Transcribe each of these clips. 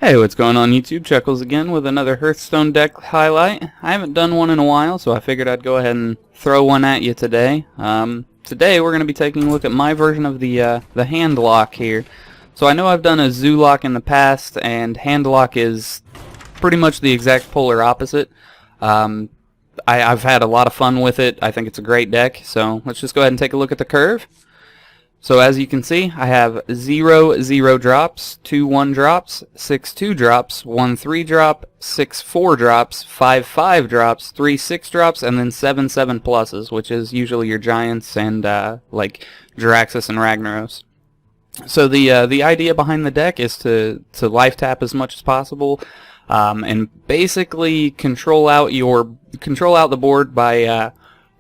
Hey, what's going on YouTube? Chuckles again with another Hearthstone deck highlight. I haven't done one in a while, so I figured I'd go ahead and throw one at you today. Today we're going to be taking a look at my version of the HandLock here. So I know I've done a Zoo Lock in the past, and HandLock is pretty much the exact polar opposite. I've had a lot of fun with it. I think it's a great deck, so let's just go ahead and take a look at the curve. So as you can see, I have 0 drops, 2 1 drops, 6 2 drops, 1 3 drop, 6 4 drops, 5 5 drops, 3 6 drops, and then 7 7 pluses, which is usually your Giants and like Jiraxxus and Ragnaros. So the idea behind the deck is to life tap as much as possible, and basically control out the board by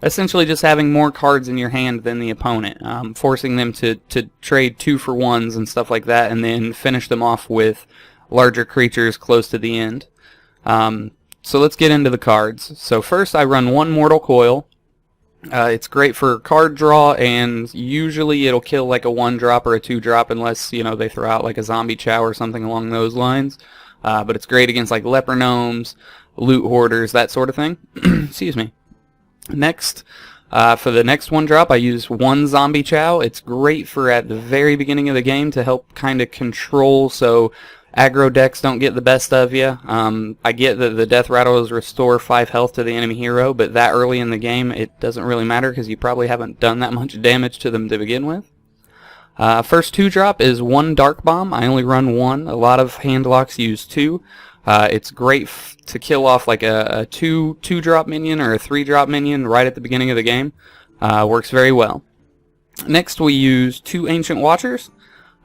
essentially just having more cards in your hand than the opponent, forcing them to trade 2-for-1s and stuff like that, and then finish them off with larger creatures close to the end. So let's get into the cards. So first I run 1 Mortal Coil. It's great for card draw, and usually it'll kill like a 1-drop or a 2-drop unless, you know, they throw out like a Zombie Chow or something along those lines. But it's great against like Leper Gnomes, Loot Hoarders, that sort of thing. Excuse me. Next, for the next 1-drop, I use 1 Zombie Chow. It's great for at the very beginning of the game to help kind of control so aggro decks don't get the best of you. I get that the Death Rattles restore 5 health to the enemy hero, but that early in the game it doesn't really matter because you probably haven't done that much damage to them to begin with. First 2-drop is 1 Dark Bomb. I only run 1. A lot of HandLocks use 2. It's great to kill off like a 2-drop minion or a 3-drop minion right at the beginning of the game. Works very well. Next we use 2 Ancient Watchers.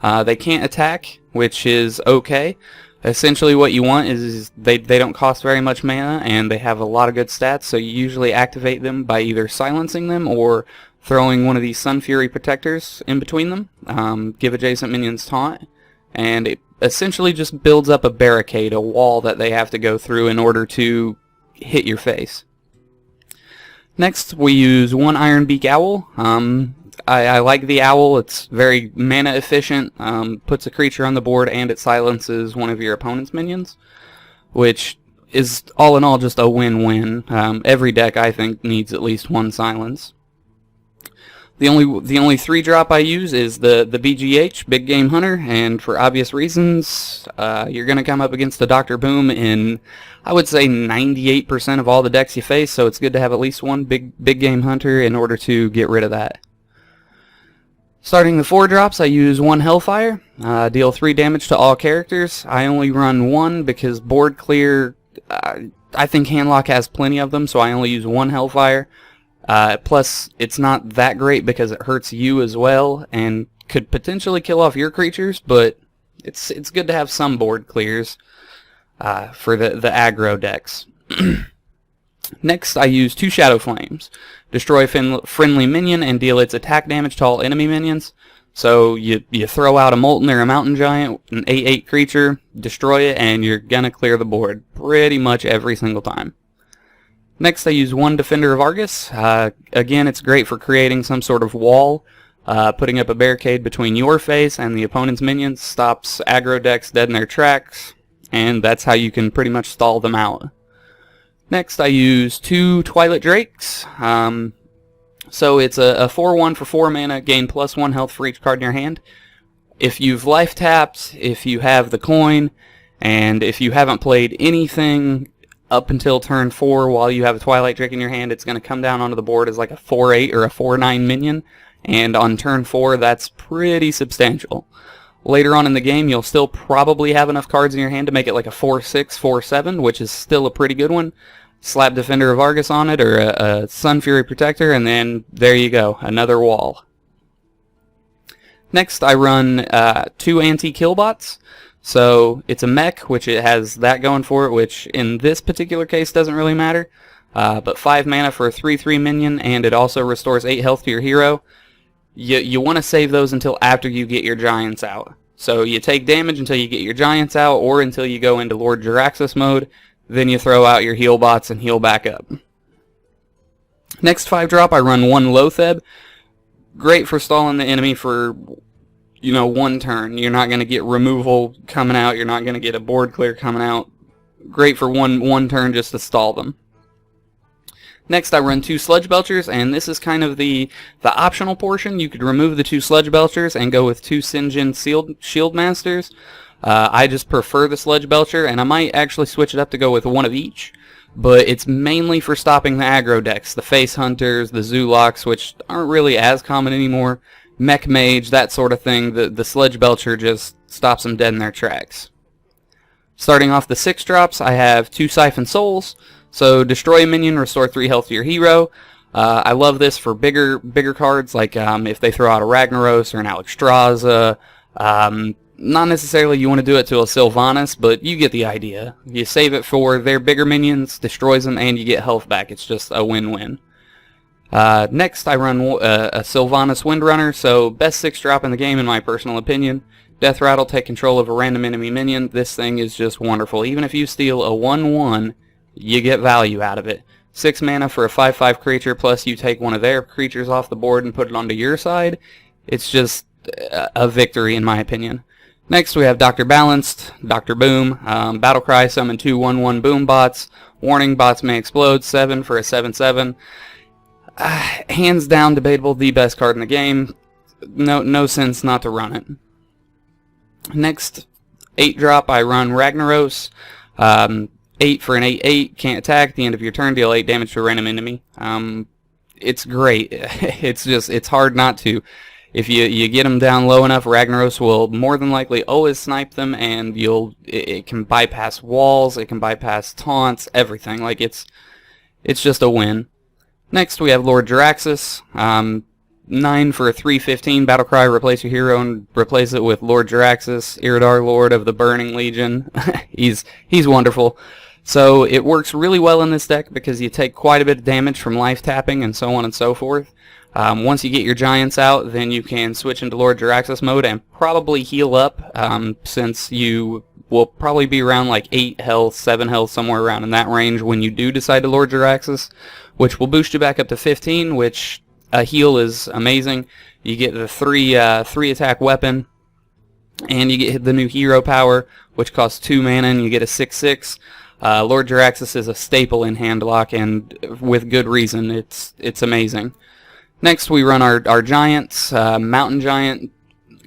They can't attack, which is okay. Essentially what you want is they don't cost very much mana, and they have a lot of good stats, so you usually activate them by either silencing them or throwing one of these Sun Fury Protectors in between them. Give adjacent minions taunt, and it essentially just builds up a barricade, a wall that they have to go through in order to hit your face. Next, we use 1 Ironbeak Owl. I like the owl. It's very mana efficient, puts a creature on the board, and it silences one of your opponent's minions, which is all in all just a win-win. Every deck, I think, needs at least 1 silence. The only 3-drop I use is the BGH, Big Game Hunter, and for obvious reasons, you're going to come up against the Dr. Boom in, I would say, 98% of all the decks you face, so it's good to have at least 1 Big Game Hunter in order to get rid of that. Starting the 4-drops, I use 1 Hellfire, deal 3 damage to all characters. I only run 1 because board clear, I think HandLock has plenty of them, so I only use 1 Hellfire. Plus, it's not that great because it hurts you as well and could potentially kill off your creatures, but it's good to have some board clears for the aggro decks. Next, I use 2 Shadow Flames. Destroy friendly minion and deal its attack damage to all enemy minions. So you throw out a Molten or a Mountain Giant, an 8/8 creature, destroy it, and you're gonna clear the board pretty much every single time. Next, I use 1 Defender of Argus. Again, it's great for creating some sort of wall. Putting up a barricade between your face and the opponent's minions stops aggro decks dead in their tracks, and that's how you can pretty much stall them out. Next, I use 2 Twilight Drakes. So it's a 4/1 for 4 mana, gain +1 health for each card in your hand. If you've life tapped, if you have the coin, and if you haven't played anything up until turn 4 while you have a Twilight Drake in your hand, it's going to come down onto the board as like a 4/8 or a 4/9 minion, and on turn 4 that's pretty substantial. Later on in the game you'll still probably have enough cards in your hand to make it like a 4/6, 4/7, which is still a pretty good one. Slap Defender of Argus on it, or a Sun Fury Protector, and then there you go, another wall. Next I run 2 Anti-Killbots. So it's a mech, which it has that going for it, which in this particular case doesn't really matter. But 5 mana for a 3/3 minion, and it also restores 8 health to your hero. You want to save those until after you get your Giants out. So you take damage until you get your Giants out, or until you go into Lord Jiraxxus mode. Then you throw out your heal bots and heal back up. Next 5-drop, I run 1 Loatheb. Great for stalling the enemy for you know, one turn. You're not going to get removal coming out. You're not going to get a board clear coming out. Great for one turn just to stall them. Next, I run 2 Sludge Belchers, and this is kind of the optional portion. You could remove the 2 Sludge Belchers and go with 2 Sinjin Shield Masters. I just prefer the Sludge Belcher, and I might actually switch it up to go with 1 of each. But it's mainly for stopping the aggro decks, the Face Hunters, the Zulocks, which aren't really as common anymore, Mech Mage, that sort of thing. The Sludge Belcher just stops them dead in their tracks. Starting off the 6 drops, I have 2 Siphon Souls. So destroy a minion, restore 3 health to your hero. I love this for bigger cards, like if they throw out a Ragnaros or an Alexstrasza. Not necessarily you want to do it to a Sylvanas, but you get the idea. You save it for their bigger minions, destroys them, and you get health back. It's just a win-win. Next, I run a Sylvanas Windrunner, so best 6 drop in the game in my personal opinion. Death Rattle, take control of a random enemy minion. This thing is just wonderful. Even if you steal a 1/1, you get value out of it. 6 mana for a 5/5 creature, plus you take one of their creatures off the board and put it onto your side. It's just a victory in my opinion. Next we have Dr. Balanced, Dr. Boom, Battlecry, summon 2 1/1 Boom bots. Warning, bots may explode, 7 for a 7/7. Hands down debatable the best card in the game. No sense not to run it. Next, 8 drop, I run Ragnaros. 8 for an 8/8, can't attack. At the end of your turn, deal 8 damage to a random enemy. It's great. It's hard not to. If you get them down low enough, Ragnaros will more than likely always snipe them, and it can bypass walls, it can bypass taunts, everything. Like it's just a win. Next we have Lord Jaraxxus. 9 for a 3/15, Battlecry, replace your hero and replace it with Lord Jaraxxus, Iridar, Lord of the Burning Legion. He's wonderful. So it works really well in this deck because you take quite a bit of damage from life tapping and so on and so forth. Once you get your giants out, then you can switch into Lord Jaraxxus mode and probably heal up, since you will probably be around like 8 health, 7 health, somewhere around in that range when you do decide to Lord Jaraxxus, which will boost you back up to 15, which a heal is amazing. You get the 3 attack weapon, and you get the new hero power, which costs 2 mana, and you get a 6/6. Lord Jaraxxus is a staple in HandLock, and with good reason. It's amazing. Next we run our giants. Mountain Giant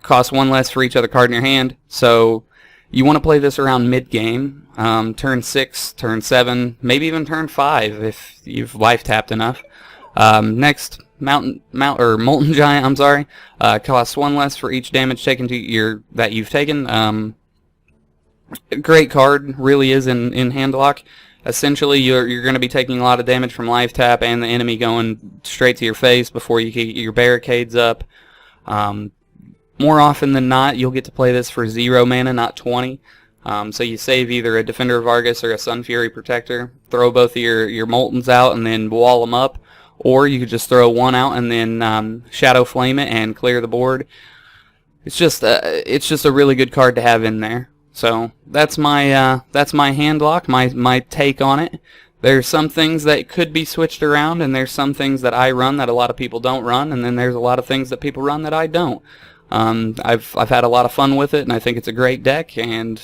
costs 1 less for each other card in your hand, so you want to play this around mid-game, turn 6, turn 7, maybe even turn 5 if you've life tapped enough. Next, Molten Giant, I'm sorry, costs 1 less for each damage taken to that you've taken. Great card, really is in HandLock. Essentially, you're going to be taking a lot of damage from life tap and the enemy going straight to your face before you get your barricades up. More often than not, you'll get to play this for 0 mana, not 20. So you save either a Defender of Argus or a Sun Fury Protector, throw both of your Moltens out and then wall them up, or you could just throw 1 out and then Shadow Flame it and clear the board. It's just a really good card to have in there. So that's my HandLock, my take on it. There's some things that could be switched around, and there's some things that I run that a lot of people don't run, and then there's a lot of things that people run that I don't. I've had a lot of fun with it, and I think it's a great deck, and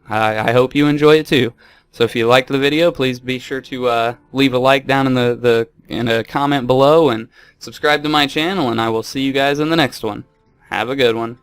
I hope you enjoy it too. So if you liked the video, please be sure to leave a like down in a comment below, and subscribe to my channel, and I will see you guys in the next one. Have a good one.